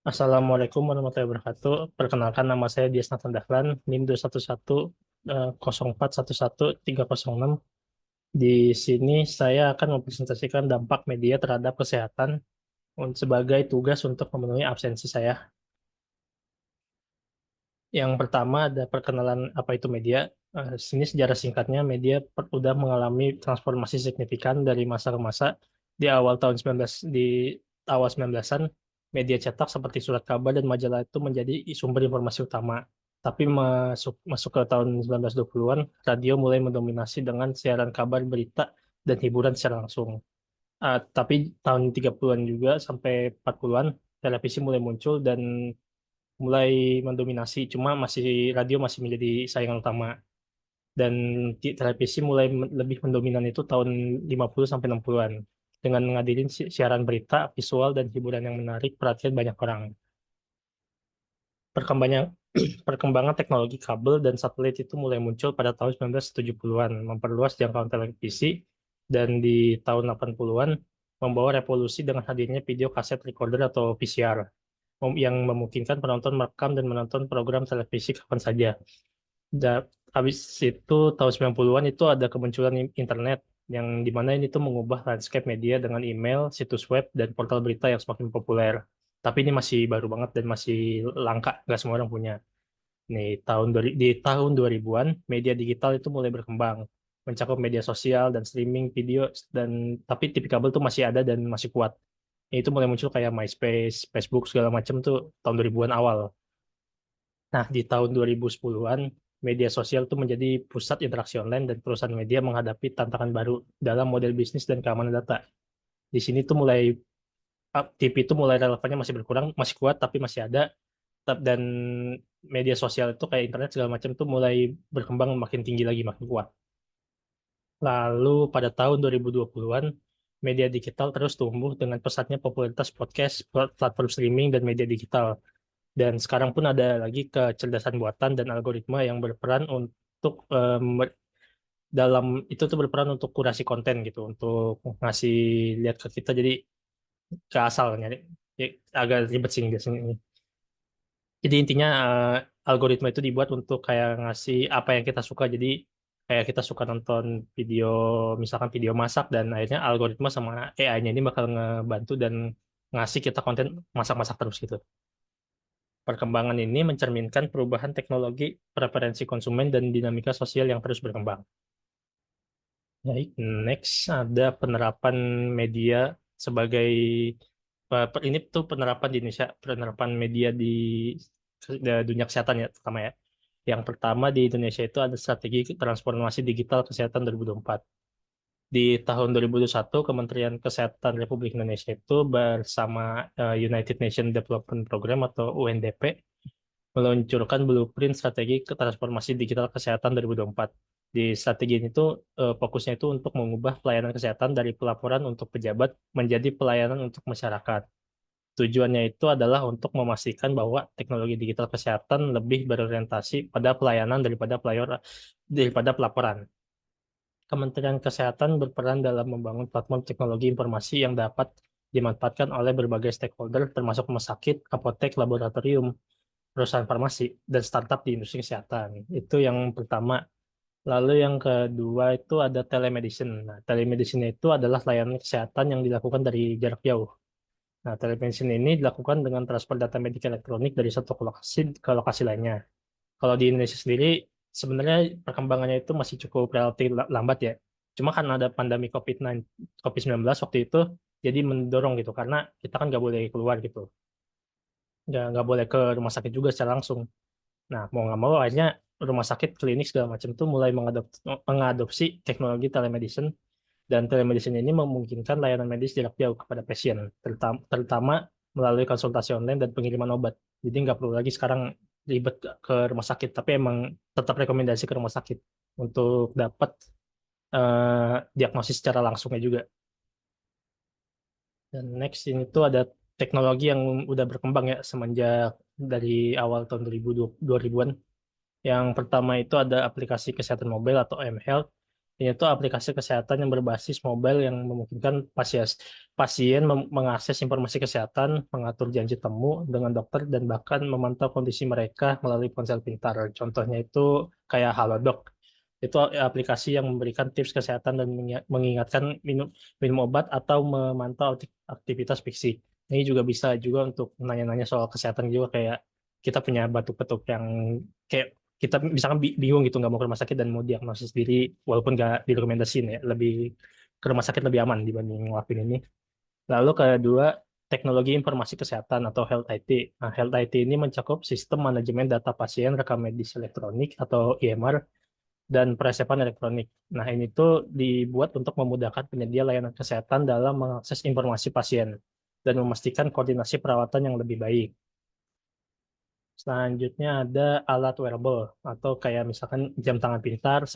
Assalamualaikum warahmatullahi wabarakatuh. Perkenalkan nama saya Dias Nathan Dahlan, NIM 211-0411-306. Di sini saya akan mempresentasikan dampak media terhadap kesehatan sebagai tugas untuk memenuhi absensi saya. Yang pertama ada perkenalan apa itu media. Sini sejarah singkatnya, media sudah mengalami transformasi signifikan dari masa ke masa. Di awal tahun 19 di awal 19-an, media cetak seperti surat kabar dan majalah itu menjadi sumber informasi utama. Tapi masuk masuk ke tahun 1920-an, radio mulai mendominasi dengan siaran kabar, berita, dan hiburan secara langsung. Tapi tahun 30-an juga sampai 40-an, televisi mulai muncul dan mulai mendominasi, cuma radio masih menjadi saingan utama. Dan televisi mulai lebih mendominan itu tahun 50 sampai 60-an dengan ngadirin siaran berita, visual dan hiburan yang menarik perhatian banyak orang. Perkembangan perkembangan teknologi kabel dan satelit itu mulai muncul pada tahun 1970-an, memperluas jangkauan televisi, dan di tahun 80-an membawa revolusi dengan hadirnya video kaset recorder atau VCR yang memungkinkan penonton merekam dan menonton program televisi kapan saja. Habis itu tahun 90-an itu ada kemunculan internet yang dimana ini tuh mengubah landscape media dengan email, situs web, dan portal berita yang semakin populer. Tapi ini masih baru banget dan masih langka, nggak semua orang punya. Nih, di tahun 2000-an, media digital itu mulai berkembang, mencakup media sosial dan streaming video, dan tapi TV kabel tuh masih ada dan masih kuat. Itu mulai muncul kayak MySpace, Facebook, segala macam tuh tahun 2000-an awal. Nah, di tahun 2010-an, media sosial itu menjadi pusat interaksi online dan perusahaan media menghadapi tantangan baru dalam model bisnis dan keamanan data. Di sini tuh mulai TV itu mulai relevannya masih berkurang, masih kuat tapi masih ada. Dan media sosial itu kayak internet segala macam tuh mulai berkembang makin tinggi lagi, makin kuat. Lalu pada tahun 2020-an, media digital terus tumbuh dengan pesatnya popularitas podcast, platform streaming, dan media digital. Dan sekarang pun ada lagi kecerdasan buatan dan algoritma yang berperan untuk dalam itu tuh berperan untuk kurasi konten gitu, untuk ngasih lihat ke kita jadi ke asalnya. Ya, agak ribet sih di sini. Jadi intinya algoritma itu dibuat untuk kayak ngasih apa yang kita suka. Jadi kayak kita suka nonton video, misalkan video masak, dan akhirnya algoritma sama AI-nya ini bakal ngebantu dan ngasih kita konten masak-masak terus gitu. Perkembangan ini mencerminkan perubahan teknologi, preferensi konsumen, dan dinamika sosial yang terus berkembang. Baik, next ada penerapan media sebagai ini tuh penerapan di Indonesia, penerapan media di dunia kesehatan ya, terutama ya. Yang pertama di Indonesia itu ada strategi transformasi digital kesehatan 2024. Di tahun 2021, Kementerian Kesehatan Republik Indonesia itu bersama United Nations Development Program atau UNDP meluncurkan blueprint strategi ke transformasi digital kesehatan 2024. Di strategi ini tuh fokusnya itu untuk mengubah pelayanan kesehatan dari pelaporan untuk pejabat menjadi pelayanan untuk masyarakat. Tujuannya itu adalah untuk memastikan bahwa teknologi digital kesehatan lebih berorientasi pada pelayanan daripada pelaporan. Kementerian Kesehatan berperan dalam membangun platform teknologi informasi yang dapat dimanfaatkan oleh berbagai stakeholder termasuk rumah sakit, apotek, laboratorium, perusahaan farmasi, dan startup di industri kesehatan. Itu yang pertama. Lalu yang kedua itu ada telemedicine. Nah, telemedicine itu adalah layanan kesehatan yang dilakukan dari jarak jauh. Nah, telemedicine ini dilakukan dengan transfer data medik elektronik dari satu lokasi ke lokasi lainnya. Kalau di Indonesia sendiri, sebenarnya perkembangannya itu masih cukup relatif lambat ya. Cuma karena ada pandemi COVID-19 waktu itu, jadi mendorong gitu, karena kita kan nggak boleh keluar gitu. Nggak boleh ke rumah sakit juga secara langsung. Nah, mau nggak mau akhirnya rumah sakit, klinik segala macam tuh mulai mengadopsi teknologi telemedicine, dan telemedicine ini memungkinkan layanan medis jarak jauh kepada pasien, terutama melalui konsultasi online dan pengiriman obat. Jadi nggak perlu lagi sekarang ribet ke rumah sakit, tapi emang tetap rekomendasi ke rumah sakit untuk dapat diagnosis secara langsungnya juga. Dan next ini tuh ada teknologi yang udah berkembang ya semenjak dari awal tahun 2000, 2000-an. Yang pertama itu ada aplikasi kesehatan mobile atau mHealth. yaitu aplikasi kesehatan yang berbasis mobile yang memungkinkan pasien mengakses informasi kesehatan, mengatur janji temu dengan dokter, dan bahkan memantau kondisi mereka melalui ponsel pintar. Contohnya itu kayak Halodoc. Itu aplikasi yang memberikan tips kesehatan dan mengingatkan minum obat atau memantau aktivitas fisik. Ini juga bisa juga untuk nanya-nanya soal kesehatan juga, kayak kita punya batuk-batuk yang kayak kita misalkan bingung gitu nggak mau ke rumah sakit dan mau diagnosis sendiri, walaupun nggak direkomendasiin ya, lebih ke rumah sakit lebih aman dibanding ngelakuin ini. Lalu kedua, teknologi informasi kesehatan atau Health IT. Nah, Health IT ini mencakup sistem manajemen data pasien, rekam medis elektronik atau EMR, dan peresepan elektronik. Nah, ini tuh dibuat untuk memudahkan penyedia layanan kesehatan dalam mengakses informasi pasien dan memastikan koordinasi perawatan yang lebih baik. Selanjutnya ada alat wearable atau kayak misalkan jam tangan pintar,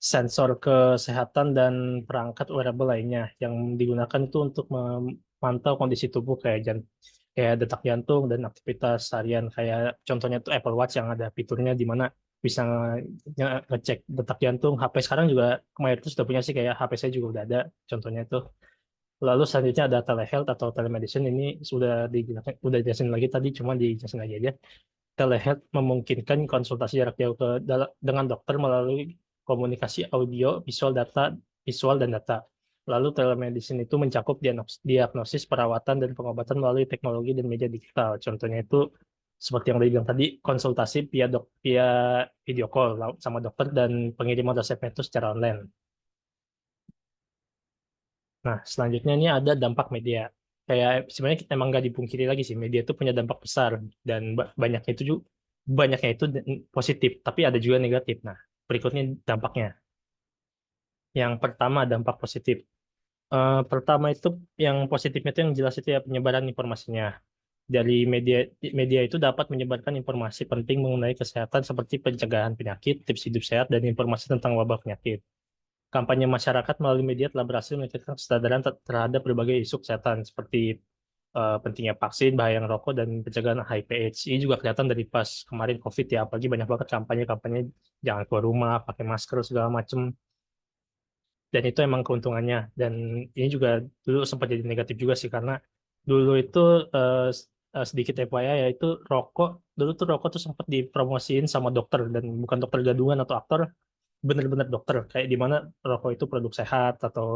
sensor kesehatan, dan perangkat wearable lainnya yang digunakan itu untuk memantau kondisi tubuh kayak detak jantung dan aktivitas harian. Kayak contohnya tuh Apple Watch yang ada fiturnya di mana bisa ngecek detak jantung. HP sekarang juga kemarin itu sudah punya sih, kayak HP saya juga udah ada contohnya itu. Lalu selanjutnya ada telehealth atau telemedicine. Ini udah dijelasin lagi tadi, cuma dijelasin lagi aja. Telehealth memungkinkan konsultasi jarak jauh dengan dokter melalui komunikasi audio, visual dan data. Lalu telemedicine itu mencakup diagnosis, perawatan, dan pengobatan melalui teknologi dan media digital. Contohnya itu seperti yang tadi bilang tadi, konsultasi via video call sama dokter dan pengiriman resepnya itu secara online. Nah, selanjutnya ini ada dampak media. Kayak sebenarnya kita emang nggak dipungkiri lagi sih, media itu punya dampak besar dan banyaknya itu positif, tapi ada juga negatif. Nah, berikutnya dampaknya. Yang pertama dampak positif. Pertama itu yang positifnya itu yang jelas itu ya penyebaran informasinya. Dari media itu dapat menyebarkan informasi penting mengenai kesehatan seperti pencegahan penyakit, tips hidup sehat, dan informasi tentang wabah penyakit. Kampanye masyarakat melalui media telah berhasil meningkatkan kesadaran terhadap berbagai isu kesehatan seperti pentingnya vaksin, bahaya rokok, dan pencegahan HIV/AIDS. Ini juga kelihatan dari pas kemarin COVID ya, apalagi banyak banget kampanye-kampanye jangan keluar rumah, pakai masker segala macam. Dan itu emang keuntungannya. Dan ini juga dulu sempat jadi negatif juga sih, karena dulu itu sedikit FYI ya, itu dulu tuh rokok tuh sempat dipromosiin sama dokter, dan bukan dokter gadungan atau aktor, bener-bener dokter, kayak di mana rokok itu produk sehat atau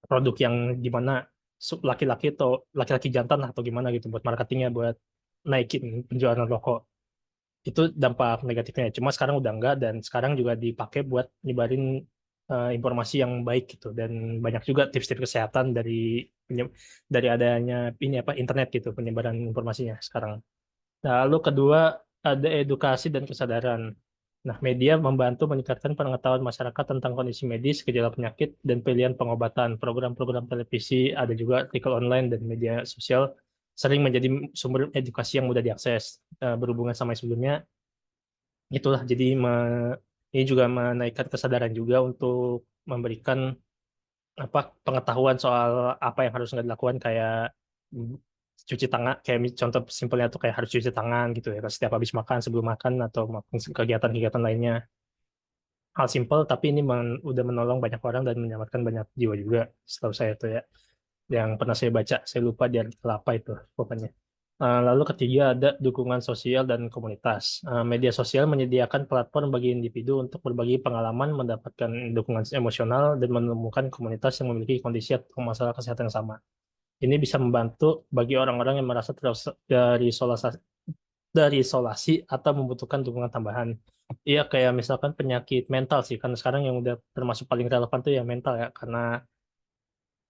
produk yang dimana laki-laki jantan atau gimana gitu buat marketingnya, buat naikin penjualan rokok. Itu dampak negatifnya. Cuma sekarang udah enggak, dan sekarang juga dipakai buat nyebarin informasi yang baik gitu, dan banyak juga tips-tips kesehatan dari adanya ini apa internet gitu, penyebaran informasinya sekarang. Nah, lalu kedua, ada edukasi dan kesadaran. Nah, media membantu meningkatkan pengetahuan masyarakat tentang kondisi medis, gejala penyakit, dan pilihan pengobatan. Program-program televisi, ada juga artikel online dan media sosial sering menjadi sumber edukasi yang mudah diakses. Berhubungan sama yang sebelumnya, itulah jadi ini juga menaikkan kesadaran juga untuk memberikan apa pengetahuan soal apa yang harus nggak dilakukan, kayak mm, cuci tangan, kayak contoh simpelnya tuh kayak harus cuci tangan gitu ya setiap habis makan, sebelum makan, atau kegiatan-kegiatan lainnya. Hal simpel tapi ini udah menolong banyak orang dan menyelamatkan banyak jiwa juga, setahu saya tuh ya, yang pernah saya baca, saya lupa di artikel apa itu pokoknya. Lalu ketiga ada dukungan sosial dan komunitas. Media sosial menyediakan platform bagi individu untuk berbagi pengalaman, mendapatkan dukungan emosional, dan menemukan komunitas yang memiliki kondisi atau masalah kesehatan yang sama. Ini bisa membantu bagi orang-orang yang merasa dari isolasi atau membutuhkan dukungan tambahan. Iya, kayak misalkan penyakit mental sih, karena sekarang yang udah termasuk paling relevan tuh ya mental ya, karena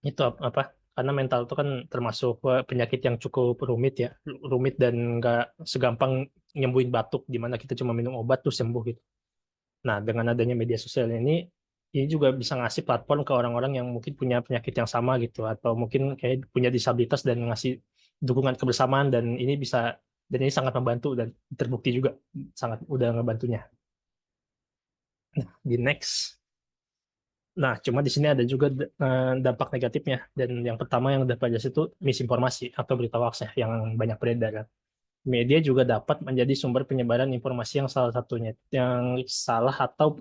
itu apa? Karena mental itu kan termasuk penyakit yang cukup rumit dan nggak segampang nyembuhin batuk, di mana kita cuma minum obat tuh sembuh gitu. Nah, dengan adanya media sosial ini juga bisa ngasih platform ke orang-orang yang mungkin punya penyakit yang sama gitu, atau mungkin kayak punya disabilitas, dan ngasih dukungan kebersamaan, dan ini sangat membantu dan terbukti juga sangat udah ngebantunya. Di next. Nah, cuma di sini ada juga dampak negatifnya. Dan yang pertama yang dapat jelas itu misinformasi atau berita hoax ya, yang banyak beredar kan. Media juga dapat menjadi sumber penyebaran informasi yang salah satunya yang salah atau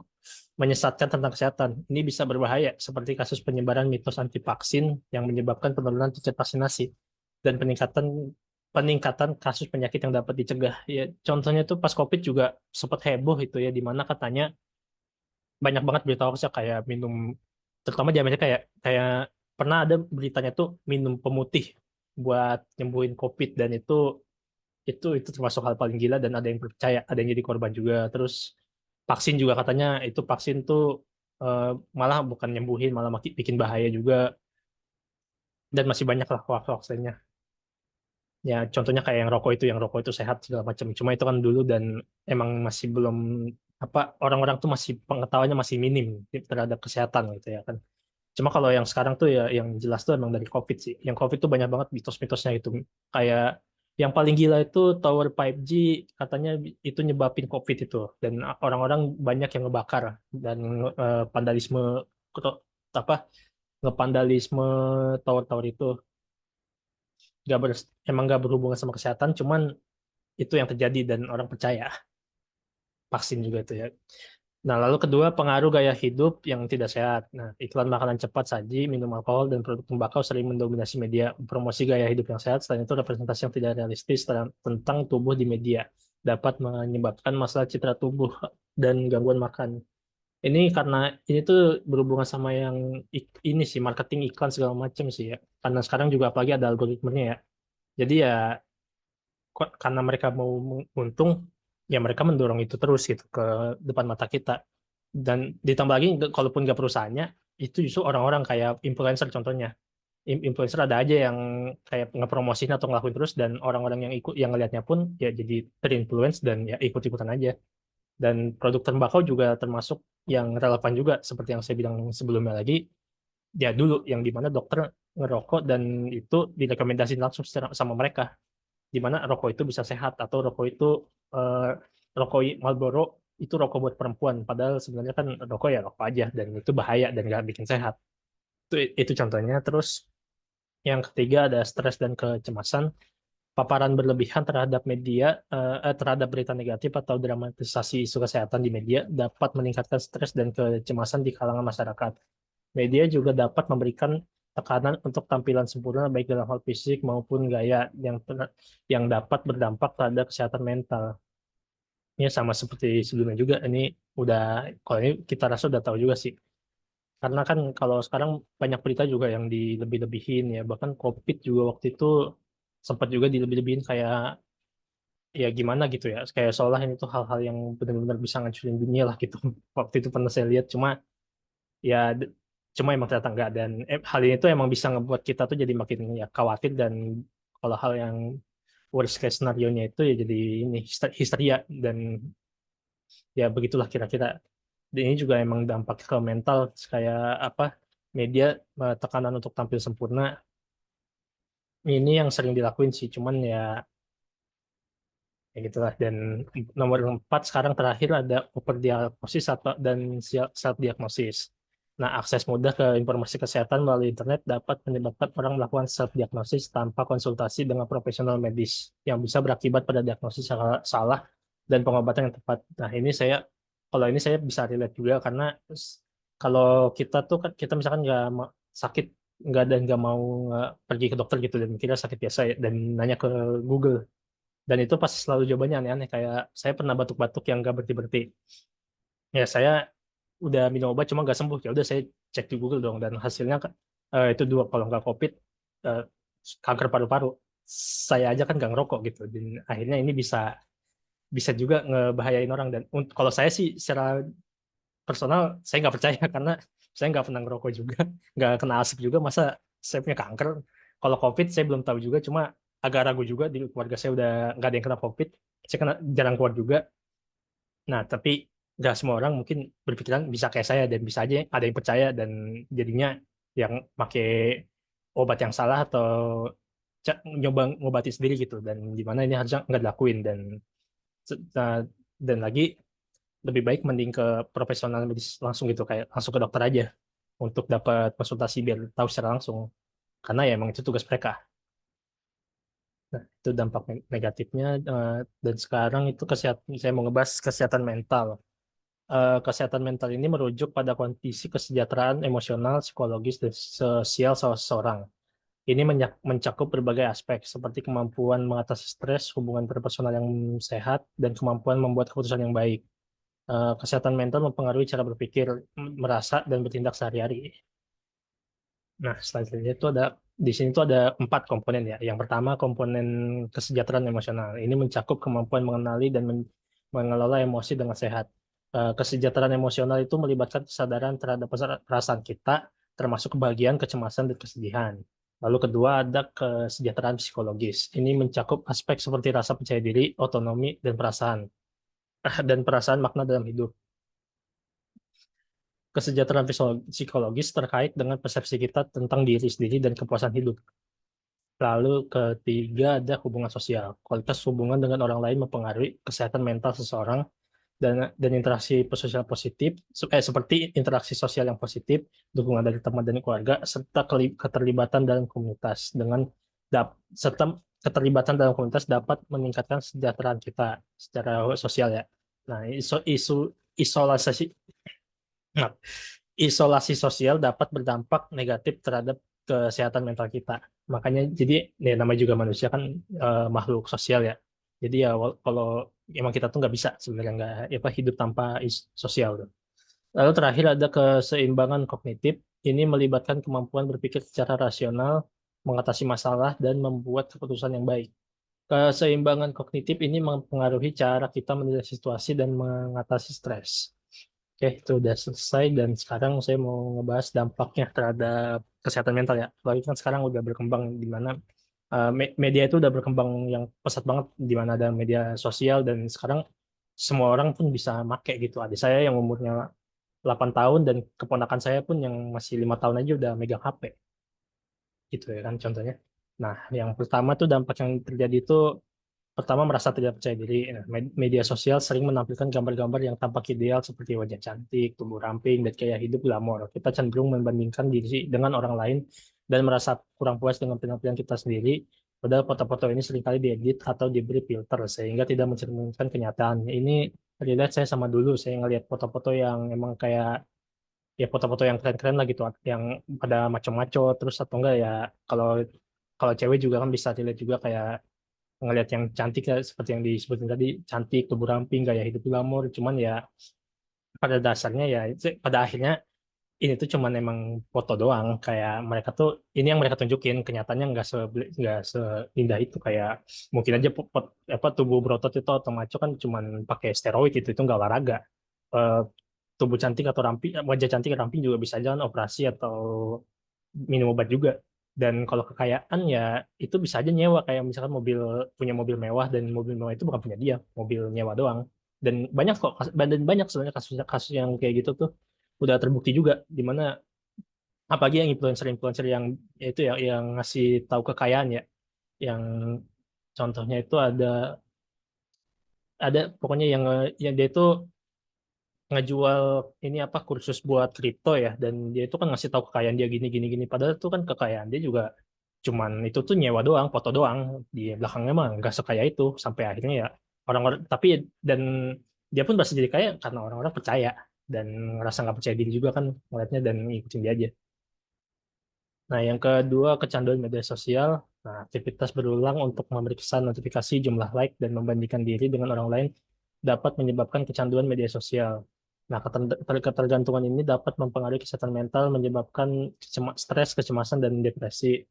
menyesatkan tentang kesehatan. Ini bisa berbahaya, seperti kasus penyebaran mitos anti vaksin yang menyebabkan penurunan tingkat vaksinasi dan peningkatan peningkatan kasus penyakit yang dapat dicegah. Ya, contohnya tuh pas COVID juga sempat heboh itu ya, di mana katanya banyak banget berita hoax ya, kayak minum, terutama di Amerika, kayak kayak pernah ada beritanya tuh minum pemutih buat nyembuhin COVID, dan itu termasuk hal paling gila, dan ada yang percaya, ada yang jadi korban juga. Terus vaksin juga katanya itu vaksin tuh eh, malah bukan nyembuhin, malah bikin bahaya juga, dan masih banyak lah hoax lainnya. Ya contohnya kayak yang rokok itu sehat segala macam. Cuma itu kan dulu, dan emang masih belum apa, orang-orang tuh masih pengetahuannya masih minim terhadap kesehatan gitu ya kan. Cuma kalau yang sekarang tuh ya yang jelas tuh emang dari COVID sih. Yang COVID tuh banyak banget mitos-mitosnya itu. Kayak yang paling gila itu tower 5G, katanya itu nyebabin COVID itu. Dan orang-orang banyak yang ngebakar, dan vandalisme, apa, ngevandalisme tower-tower itu. Gak ber, emang gak berhubungan sama kesehatan, cuman itu yang terjadi dan orang percaya. Vaksin juga itu ya. Nah, lalu kedua, pengaruh gaya hidup yang tidak sehat. Nah, iklan makanan cepat saji, minum alkohol, dan produk tembakau sering mendominasi media. Promosi gaya hidup yang sehat, selain itu representasi yang tidak realistis tentang tubuh di media dapat menyebabkan masalah citra tubuh dan gangguan makan. Ini karena ini tuh berhubungan sama yang ini sih, marketing iklan segala macam sih ya. Karena sekarang juga apalagi ada algoritmenya ya. Jadi ya karena mereka mau untung, ya mereka mendorong itu terus gitu ke depan mata kita. Dan ditambah lagi, kalaupun nggak perusahaannya, itu justru orang-orang kayak influencer contohnya. Influencer ada aja yang kayak ngepromosin atau ngelakuin terus, dan orang-orang yang ikut, yang ngelihatnya pun ya jadi terinfluence dan ya ikut-ikutan aja. Dan produk tembakau juga termasuk yang relevan juga, seperti yang saya bilang sebelumnya lagi, ya dulu yang dimana dokter ngerokok dan itu direkomendasiin langsung sama mereka, di mana rokok itu bisa sehat, atau rokok itu eh, rokok Marlboro itu rokok buat perempuan, padahal sebenarnya kan rokok ya rokok aja, dan itu bahaya dan nggak bikin sehat. Itu contohnya. Terus yang ketiga ada stres dan kecemasan. Paparan berlebihan terhadap terhadap berita negatif atau dramatisasi isu kesehatan di media dapat meningkatkan stres dan kecemasan di kalangan masyarakat. Media juga dapat memberikan tekanan untuk tampilan sempurna, baik dalam hal fisik maupun gaya, yang dapat berdampak pada kesehatan mental. Ya sama seperti sebelumnya juga, ini udah, kalau ini kita rasa udah tahu juga sih. Karena kan kalau sekarang banyak berita juga yang dilebih-lebihin ya, bahkan COVID juga waktu itu sempat juga dilebih-lebihin, kayak ya gimana gitu ya, kayak seolah ini tuh hal-hal yang benar-benar bisa ngancurin dunia lah gitu. Waktu itu pernah saya lihat, ya cuma emang ternyata enggak, dan hal ini tuh emang bisa ngebuat kita tuh jadi makin ya khawatir, dan kalau hal yang worst case scenario-nya itu ya jadi ini histeria, dan ya begitulah kira-kira. Dan ini juga emang dampak ke mental, kayak apa, media, tekanan untuk tampil sempurna ini yang sering dilakuin sih, cuman ya ya gitulah. Dan nomor 4 sekarang terakhir ada overdiagnosis atau dan self diagnosis. Nah, akses mudah ke informasi kesehatan melalui internet dapat menyebabkan orang melakukan self diagnosis tanpa konsultasi dengan profesional medis, yang bisa berakibat pada diagnosis salah dan pengobatan yang tepat. Nah, kalau ini saya bisa relate juga, karena kalau kita tuh kan, kita misalkan sakit, nggak mau pergi ke dokter gitu, dan kita sakit biasa ya, dan nanya ke Google, dan itu pas selalu jawabannya aneh-aneh, kayak saya pernah batuk-batuk yang nggak berhenti-berhenti, ya saya udah minum obat cuma nggak sembuh, ya udah saya cek di Google dong, dan hasilnya itu dua, kalau nggak COVID, eh, kanker paru-paru. Saya aja kan nggak ngerokok gitu, dan akhirnya ini bisa bisa juga ngebahayain orang. Dan kalau saya sih secara personal saya nggak percaya karena saya nggak pernah ngerokok juga, nggak kena asap juga, masa saya punya kanker. Kalau COVID saya belum tahu juga, cuma agak ragu juga, di keluarga saya udah nggak ada yang kena COVID, saya kena jarang keluar juga. Nah, tapi nggak semua orang mungkin berpikiran bisa kayak saya, dan bisa aja ada yang percaya, dan jadinya yang pakai obat yang salah, atau nyoba ngobati sendiri gitu, dan gimana ini harusnya nggak dilakuin. Nah, dan lagi lebih baik mending ke profesional medis langsung gitu, kayak langsung ke dokter aja untuk dapat konsultasi biar tahu secara langsung, karena ya emang itu tugas mereka. Nah, itu dampak negatifnya. Dan sekarang itu saya mau ngebahas kesehatan mental. Kesehatan mental ini merujuk pada kondisi kesejahteraan emosional, psikologis, dan sosial seseorang. Ini mencakup berbagai aspek, seperti kemampuan mengatasi stres, hubungan interpersonal yang sehat, dan kemampuan membuat keputusan yang baik. Kesehatan mental mempengaruhi cara berpikir, merasa, dan bertindak sehari-hari. Nah, selanjutnya itu di sini tuh ada 4 komponen ya. Yang pertama komponen kesejahteraan emosional. Ini mencakup kemampuan mengenali dan mengelola emosi dengan sehat. Kesejahteraan emosional itu melibatkan kesadaran terhadap perasaan kita, termasuk kebahagiaan, kecemasan, dan kesedihan. Lalu kedua ada kesejahteraan psikologis. Ini mencakup aspek seperti rasa percaya diri, otonomi, dan perasaan makna dalam hidup. Kesejahteraan psikologis terkait dengan persepsi kita tentang diri sendiri dan kepuasan hidup. Lalu ketiga ada hubungan sosial. Kualitas hubungan dengan orang lain mempengaruhi kesehatan mental seseorang, dan interaksi sosial positif, seperti interaksi sosial yang positif, dukungan dari teman dan keluarga, serta keterlibatan dalam komunitas serta keterlibatan dalam komunitas dapat meningkatkan kesejahteraan kita secara sosial ya. Nah, isolasi nah, isolasi sosial dapat berdampak negatif terhadap kesehatan mental kita. Makanya jadi ya, namanya juga manusia kan makhluk sosial ya. Jadi ya kalau emang kita tuh nggak bisa sebenarnya nggak apa hidup tanpa sosial tuh. Lalu terakhir ada keseimbangan kognitif. Ini melibatkan kemampuan berpikir secara rasional, mengatasi masalah, dan membuat keputusan yang baik. Keseimbangan kognitif ini mempengaruhi cara kita menilai situasi dan mengatasi stres. Oke, itu udah selesai dan sekarang saya mau ngebahas dampaknya terhadap kesehatan mental ya. Apalagi kan sekarang udah berkembang di mana media itu udah berkembang yang pesat banget di mana ada media sosial dan sekarang semua orang pun bisa make gitu. Adik saya yang umurnya 8 tahun dan keponakan saya pun yang masih 5 tahun aja udah megang HP gitu ya kan contohnya. Nah, yang pertama tuh dampak yang terjadi itu pertama, merasa tidak percaya diri. Nah, media sosial sering menampilkan gambar-gambar yang tampak ideal seperti wajah cantik, tubuh ramping, dan gaya hidup glamor. Kita cenderung membandingkan diri dengan orang lain dan merasa kurang puas dengan penampilan kita sendiri. Padahal foto-foto ini seringkali diedit atau diberi filter sehingga tidak mencerminkan kenyataan. Ini relate saya sama dulu. Saya ngelihat foto-foto yang emang kayak ya foto-foto yang keren-keren lah gitu, yang pada maco-maco terus atau enggak ya kalau kalau cewek juga kan bisa dilihat juga kayak ngelihat yang cantik ya, seperti yang disebutin tadi cantik tubuh ramping gaya hidup glamor cuman ya pada dasarnya ya pada akhirnya ini tuh cuman emang foto doang kayak mereka tuh ini yang mereka tunjukin kenyataannya nggak seindah itu kayak mungkin aja apa tubuh berotot itu atau maco kan cuman pakai steroid itu nggak olahraga. Eh, Tubuh cantik atau ramping wajah cantik atau ramping juga bisa jalan operasi atau minum obat juga. Dan kalau kekayaan ya itu bisa aja nyewa kayak misalkan punya mobil mewah dan mobil mewah itu bukan punya dia, mobil nyewa doang. Dan banyak kok dan banyak sebenarnya kasus yang kayak gitu tuh udah terbukti juga di mana apalagi yang influencer-influencer yang ya itu ya yang ngasih tahu kekayaan ya, yang contohnya itu ada pokoknya yang dia itu ngejual ini apa kursus buat kripto ya dan dia itu kan ngasih tahu kekayaan dia gini gini gini padahal itu kan kekayaan dia juga cuman itu tuh nyewa doang foto doang di belakangnya mah nggak sekaya itu sampai akhirnya ya orang-orang tapi dan dia pun berhasil jadi kaya karena orang-orang percaya dan ngerasa nggak percaya diri juga kan ngeliatnya dan ngikutin dia aja. Nah, yang kedua, kecanduan media sosial. Nah, aktivitas berulang untuk memeriksa notifikasi, jumlah like, dan membandingkan diri dengan orang lain dapat menyebabkan kecanduan media sosial. Nah, ketergantungan ini dapat mempengaruhi kesehatan mental, menyebabkan stres, kecemasan, dan depresi.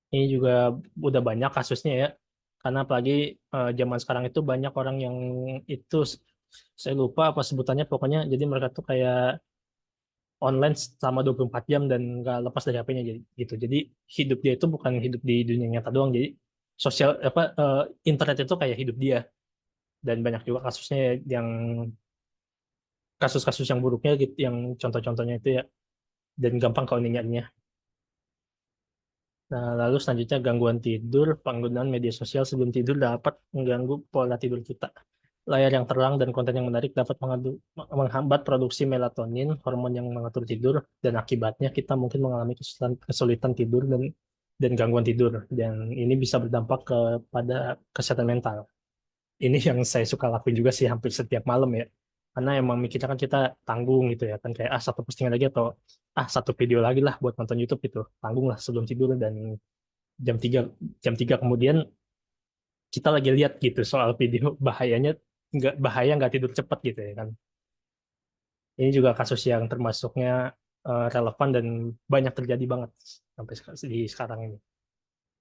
Ini juga udah banyak kasusnya ya, karena apalagi zaman sekarang itu banyak orang yang itu, saya lupa apa sebutannya, pokoknya jadi mereka tuh kayak online selama 24 jam dan nggak lepas dari HP-nya jadi gitu. Jadi hidup dia itu bukan hidup di dunia nyata doang. Jadi sosial apa internet itu kayak hidup dia dan banyak juga kasusnya yang kasus-kasus yang buruknya gitu yang contoh-contohnya itu ya dan gampang kalau niatnya. Nah, lalu selanjutnya gangguan tidur, penggunaan media sosial sebelum tidur dapat mengganggu pola tidur kita. Layar yang terang dan konten yang menarik dapat menghambat produksi melatonin, hormon yang mengatur tidur, dan akibatnya kita mungkin mengalami kesulitan tidur dan dan gangguan tidur. Dan ini bisa berdampak kepada kesehatan mental. Ini yang saya suka lakuin juga sih hampir setiap malam ya. Karena emang mikirnya kan kita tanggung gitu ya kan kayak satu postingan lagi atau satu video lagi lah buat nonton YouTube gitu. Tanggung lah sebelum tidur dan jam 3 jam 3 kemudian kita lagi lihat gitu soal video bahayanya nggak tidur cepat gitu ya kan. Ini juga kasus yang termasuknya relevan dan banyak terjadi banget sampai di sekarang ini.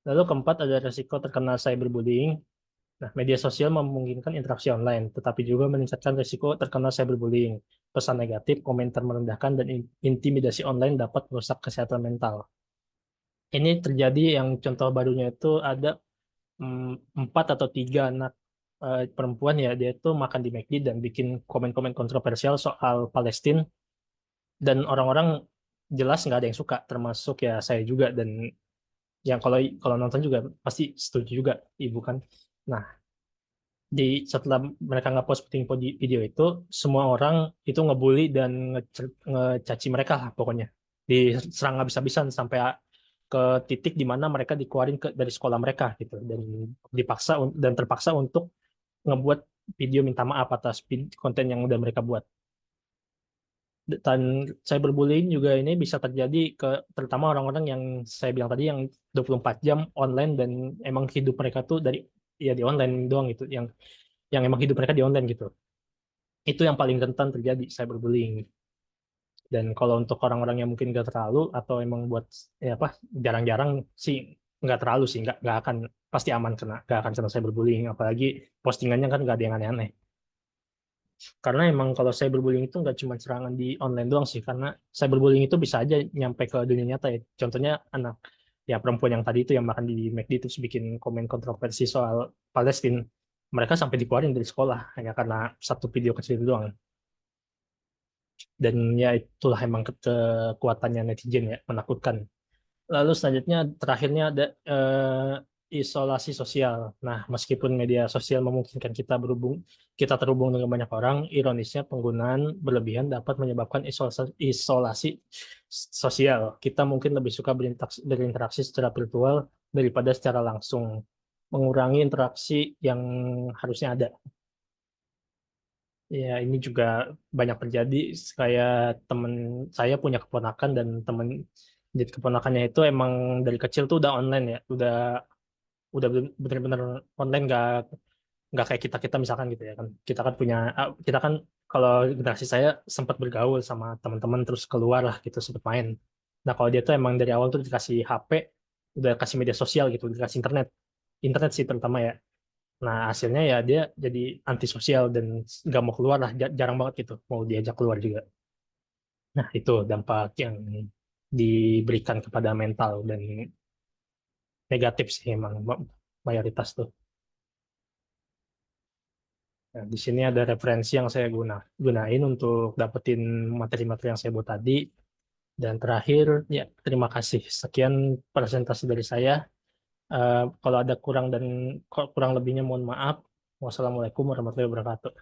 Lalu keempat ada resiko terkena cyberbullying. Nah, media sosial memungkinkan interaksi online, tetapi juga meningkatkan risiko terkena cyberbullying. Pesan negatif, komentar merendahkan, dan intimidasi online dapat merusak kesehatan mental. Ini terjadi yang contoh barunya itu ada 4 atau 3 anak perempuan ya, dia itu makan di McD dan bikin komen-komen kontroversial soal Palestina, dan orang-orang jelas nggak ada yang suka, termasuk ya saya juga, dan yang kalau kalau nonton juga pasti setuju juga, ibu kan. Nah, setelah mereka nge-post video itu, semua orang itu ngebully dan ngecaci mereka lah pokoknya. Diserang habis-habisan sampai ke titik di mana mereka dikeluarin dari sekolah mereka gitu, dan terpaksa untuk ngebuat video minta maaf atas konten yang udah mereka buat. Dan cyberbullying juga ini bisa terjadi terutama orang-orang yang saya bilang tadi yang 24 jam online dan emang hidup mereka tuh dari ya di online doang gitu, yang emang hidup mereka di online gitu. Itu yang paling rentan terjadi cyberbullying. Dan kalau untuk orang-orang yang mungkin nggak terlalu atau emang buat ya apa jarang-jarang sih, nggak terlalu sih, nggak akan, pasti aman kena, nggak akan kena cyberbullying, apalagi postingannya kan nggak ada yang aneh-aneh. Karena emang kalau cyberbullying itu nggak cuma serangan di online doang sih, karena cyberbullying itu bisa aja nyampe ke dunia nyata ya. Contohnya anak ya perempuan yang tadi itu yang makan di McD terus bikin komen kontroversi soal Palestina, mereka sampai dikeluarin dari sekolah hanya karena satu video kecil itu doang. Dan ya itulah emang kekuatannya netizen ya, menakutkan. Lalu selanjutnya terakhirnya ada isolasi sosial. Nah, meskipun media sosial memungkinkan kita terhubung dengan banyak orang, ironisnya penggunaan berlebihan dapat menyebabkan isolasi sosial. Kita mungkin lebih suka berinteraksi secara virtual daripada secara langsung, mengurangi interaksi yang harusnya ada. Ya, ini juga banyak terjadi. Kayak temen saya punya keponakan, dan jadi keponakannya itu emang dari kecil tuh udah online ya, udah bener-bener online, nggak kayak kita kita misalkan gitu ya kan. Kita kan kalau generasi saya sempat bergaul sama teman-teman terus keluar lah gitu, sempat main. Nah, kalau dia tuh emang dari awal tuh dikasih HP, udah kasih media sosial gitu, dikasih internet sih terutama ya. Nah, hasilnya ya dia jadi antisosial dan nggak mau keluar lah, jarang banget gitu mau diajak keluar juga. Nah, itu dampak yang diberikan kepada mental dan negatif sih emang mayoritas tuh. Nah, di sini ada referensi yang saya gunain untuk dapetin materi-materi yang saya buat tadi. Dan terakhir, ya terima kasih. Sekian presentasi dari saya. Kalau ada kurang lebihnya mohon maaf. Wassalamualaikum warahmatullahi wabarakatuh.